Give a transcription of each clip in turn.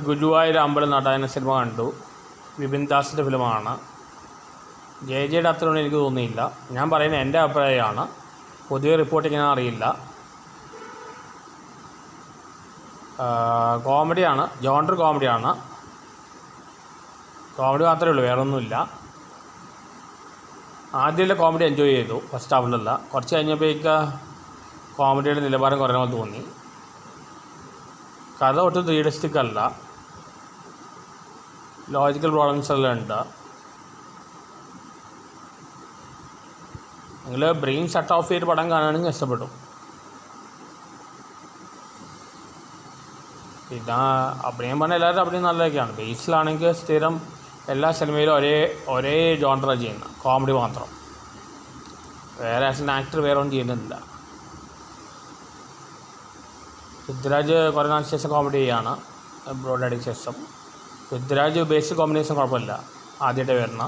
ഗുരുവായൂർ അമ്പലം നട എന്ന സിനിമ കണ്ടു. വിപിൻ ദാസിൻ്റെ ഫിലിമാണ്. ജെയുടെ അത്രയൊന്നും എനിക്ക് തോന്നിയില്ല. ഞാൻ പറയുന്നത് എൻ്റെ അഭിപ്രായമാണ്. പൊതുവെ റിപ്പോർട്ട് ഞാൻ അറിയില്ല. കോമഡിയാണ്, ജോണ്ടർ കോമഡിയാണ്. കോമഡി മാത്രമേ ഉള്ളൂ, വേറൊന്നുമില്ല. ആദ്യമുള്ള കോമഡി എൻജോയ് ചെയ്തു, ഫസ്റ്റ് ഹാഫിലല്ല. കുറച്ച് കഴിഞ്ഞപ്പോഴേക്ക് കോമഡിയുടെ നിലവാരം കുറഞ്ഞ തോന്നി. കഥ ഒട്ടും റിയലിസ്റ്റിക് അല്ല, ലോജിക്കൽ പ്രോബ്ലംസ് എല്ലാം ഉണ്ട്. നിങ്ങൾ ബ്രെയിൻ ഷട്ട് ഓഫ് ചെയ്ത് പടം കാണുകയാണെങ്കിൽ ഇഷ്ടപ്പെടും. പിന്നെ അഭിനയം പറഞ്ഞാൽ എല്ലാവരും അഭിനയം നല്ലതൊക്കെയാണ്. ബേസിലാണെങ്കിൽ സ്ഥിരം എല്ലാ സിനിമയിലും ഒരേ ജോണ്ടറാണ് ചെയ്യുന്നത്, കോമഡി മാത്രം. വേറെ ആസ് എൻ ആക്ടർ വേറെ ഒന്നും ചെയ്യുന്നില്ല. പൃഥ്വിരാജ് കുറേ നാളിന് ശേഷം കോമഡി ചെയ്യാണ്, ബ്രോഡ് അടിക്ക് ശേഷം. പൃഥ്വിരാജ് ബേസിക് കോമ്പിനേഷൻ കുഴപ്പമില്ല, ആദ്യമായിട്ട് വരുന്ന.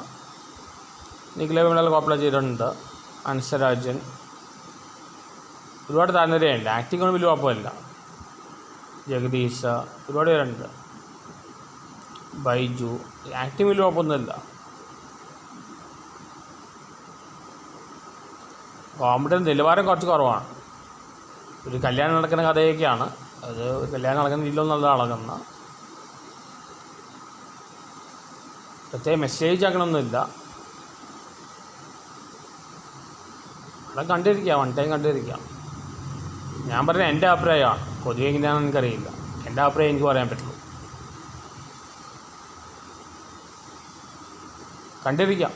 നിഖില വിമല കുഴപ്പമില്ല ചെയ്തിട്ടുണ്ട്. അൻസരാജൻ ഒരുപാട് താല്പര്യമുണ്ട്. ആക്ടിങ് ഒന്നും വലിയ കുഴപ്പമില്ല. ജഗദീഷ് ഒരുപാട് പേരുണ്ട്. ബൈജു ആക്ടിങ് വലിയ കുഴപ്പമൊന്നുമില്ല. കോമഡിയുടെ നിലവാരം കുറച്ച് കുറവാണ്. ഒരു കല്യാണം നടക്കുന്ന കഥയൊക്കെയാണ് അത്. കല്യാണം നടക്കുന്ന രീതിയിലും നല്ല നടക്കുന്ന, പ്രത്യേക മെസ്സേജ് ആക്കണമൊന്നുമില്ല. അവിടെ കണ്ടിരിക്കാം, വൺ ടൈം കണ്ടിരിക്കാം. ഞാൻ പറഞ്ഞ എൻ്റെ അഭിപ്രായമാണ്. പൊതുവെ എങ്ങനെയാണെന്ന് എനിക്കറിയില്ല. എൻ്റെ അഭിപ്രായം എനിക്ക് പറയാൻ പറ്റുള്ളൂ. കണ്ടിരിക്കാം.